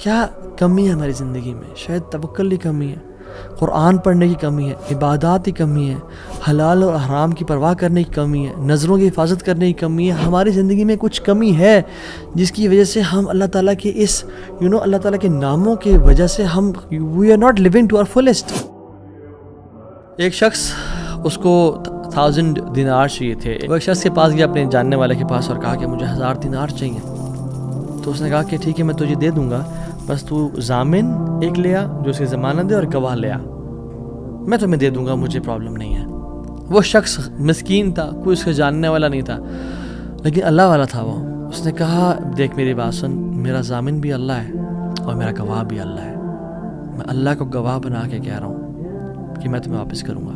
کیا کمی ہے ہماری زندگی میں؟ شاید توکل کی کمی ہے، قرآن پڑھنے کی کمی ہے، عبادات کی کمی ہے، حلال اور حرام کی پرواہ کرنے کی کمی ہے، نظروں کی حفاظت کرنے کی کمی ہے. ہماری زندگی میں کچھ کمی ہے جس کی وجہ سے ہم اللہ تعالیٰ کے اس اللہ تعالیٰ کے ناموں کی وجہ سے ہم we are not living to our fullest. ایک شخص اس کو 1000 دینار چاہیے تھے. وہ ایک شخص کے پاس گیا، اپنے جاننے والے کے پاس، اور کہا کہ مجھے 1000 دینار چاہیے. تو اس نے کہا کہ ٹھیک ہے میں تجھے دے دوں گا، بس تو ضامن ایک لے آ جو اس کی ضمانت دے اور گواہ لے آ، میں تمہیں دے دوں گا، مجھے پرابلم نہیں ہے. وہ شخص مسکین تھا، کوئی اس کے جاننے والا نہیں تھا، لیکن اللہ والا تھا وہ. اس نے کہا دیکھ میری بات سن، میرا ضامن بھی اللہ ہے اور میرا گواہ بھی اللہ ہے. میں اللہ کو گواہ بنا کے کہہ رہا ہوں کہ میں تمہیں واپس کروں گا.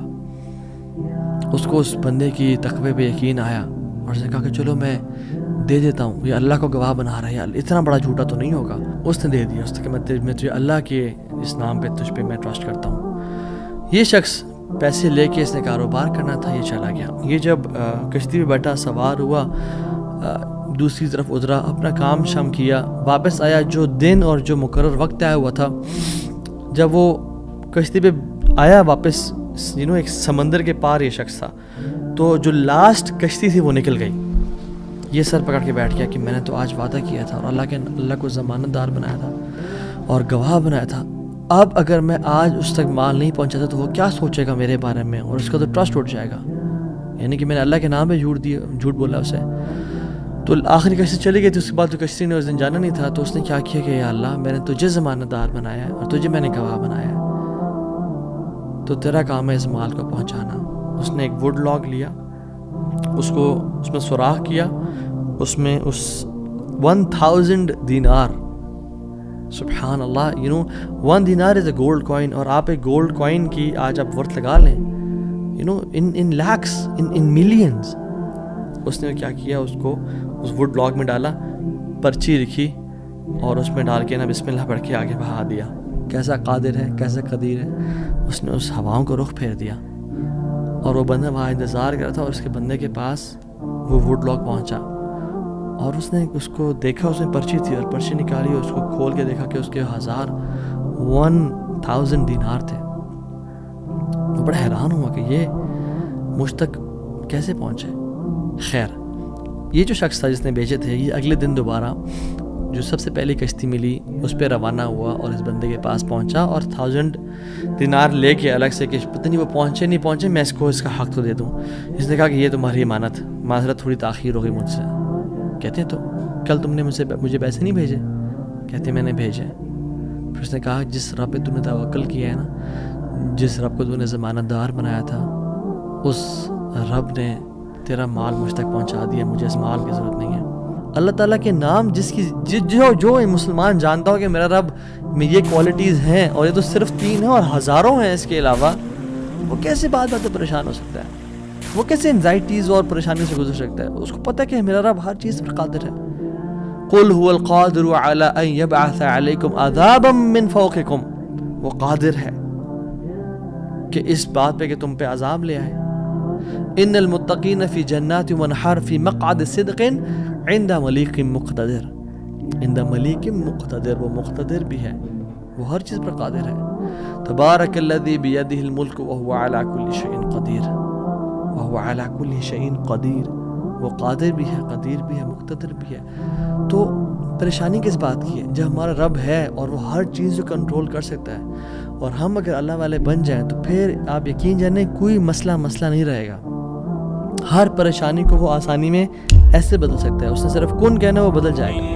اس کو اس بندے کی تقوی پہ یقین آیا اور اس نے کہا کہ چلو میں دے دیتا ہوں، یہ اللہ کو گواہ بنا رہا ہے، اتنا بڑا جھوٹا تو نہیں ہوگا. اس نے دے دیا. اس نے کہا میں تجھے اللہ کے اس نام پہ تجھ پہ میں ٹرسٹ کرتا ہوں. یہ شخص پیسے لے کے اس نے کاروبار کرنا تھا، یہ چلا گیا. یہ جب کشتی پہ بیٹھا، سوار ہوا، دوسری طرف اترا، اپنا کام شام کیا، واپس آیا. جو دن اور جو مقرر وقت آیا ہوا تھا، جب وہ کشتی پہ آیا واپس، ایک سمندر کے پار یہ شخص تھا، تو جو لاسٹ کشتی تھی وہ نکل گئی. یہ سر پکڑ کے بیٹھ گیا کہ میں نے تو آج وعدہ کیا تھا اور اللہ کو ضمانت دار بنایا تھا اور گواہ بنایا تھا. اب اگر میں آج اس تک مال نہیں پہنچاتا تو وہ کیا سوچے گا میرے بارے میں، اور اس کا تو ٹرسٹ اٹھ جائے گا، یعنی کہ میں نے اللہ کے نام پہ جھوٹ بولا اسے. تو آخری کشتی چلی گئی تھی. اس کے بعد تو کشتی نے اس دن جانا نہیں تھا. تو اس نے کیا کیا کہ یا اللہ میں نے تجھے ضمانت دار بنایا ہے اور تجھے میں نے گواہ بنایا ہے، تو تیرا کام ہے اس مال کو پہنچانا. اس نے ایک ووڈ لاگ لیا، اس میں سوراخ کیا، اس میں اس 1000 دینار، سبحان اللہ، 1 دینار از اے گولڈ کوائن. اور آپ ایک گولڈ کوائن کی آج آپ ورتھ لگا لیں، ان لیکس، ان ملینز. اس نے کیا کیا، اس کو اس ووڈ لاگ میں ڈالا، پرچی لکھی اور اس میں ڈال کے بسم اللہ پڑھ کے آگے بہا دیا. کیسا قادر ہے، کیسا قدیر ہے. اس نے اس ہواؤں کو رخ پھیر دیا اور وہ بندہ وہاں انتظار کر رہا تھا، اور اس کے بندے کے پاس وہ ووڈ لاگ پہنچا اور اس نے اس کو دیکھا. اس میں پرچی تھی اور پرچی نکالی اور اس کو کھول کے دیکھا کہ اس کے 1000 دینار تھے. وہ بڑا حیران ہوا کہ یہ مجھ تک کیسے پہنچے. خیر، یہ جو شخص تھا جس نے بیچے تھے، یہ اگلے دن دوبارہ جو سب سے پہلی کشتی ملی اس پہ روانہ ہوا اور اس بندے کے پاس پہنچا اور 1000 دینار لے کے الگ سے کہ پتہ نہیں وہ پہنچے نہیں پہنچے، میں اس کو اس کا حق تو دے دوں. اس نے کہا کہ یہ تمہاری امانت، معذرت تھوڑی تاخیر ہو گئی مجھ سے. کہتے تو کل تم نے مجھے پیسے نہیں بھیجے؟ کہتے میں نے بھیجے. پھر اس نے کہا جس رب پہ تو نے توکل کیا ہے نا، جس رب کو تو نے ضمانت دار بنایا تھا، اس رب نے تیرا مال مجھ تک پہنچا دیا، مجھے اس مال کی ضرورت نہیں ہے. اللہ تعالیٰ کے نام جو مسلمان جانتا ہو کہ میرا رب میں یہ کوالٹیز ہیں، اور یہ تو صرف 3 ہیں اور ہزاروں ہیں اس کے علاوہ، وہ کیسے بات سے پریشان ہو سکتا ہے؟ وہ کیسے انزائٹیز اور پریشانی سے گزر سکتا ہے؟ اس کو پتہ ہے کہ میرا رب ہر چیز پر قادر ہے. قل هو القادر على ان يبعث عليكم عذابا من فوقكم، وہ قادر ہے کہ اس بات پہ کہ تم پہ عذاب لے آئے. ان المتقین فی جنات ونہر فی مقعد صدق عند ملیک مقتدر. عند ملیک مقتدر، وہ مقتدر بھی ہے، وہ ہر چیز پر قادر ہے. تبارک الذی بیدہ الملک وہو علی کل شیء قدیر، وہو علی کل شیء قدیر. وہ قادر بھی ہے، قدیر بھی ہے، مقتدر بھی ہے. تو پریشانی کس بات کی ہے جب ہمارا رب ہے اور وہ ہر چیز کو کنٹرول کر سکتا ہے، اور ہم اگر اللہ والے بن جائیں تو پھر آپ یقین جانیں کوئی مسئلہ نہیں رہے گا. ہر پریشانی کو وہ آسانی میں ایسے بدل سکتا ہے. اس نے صرف کن کہنا، وہ بدل جائے گا.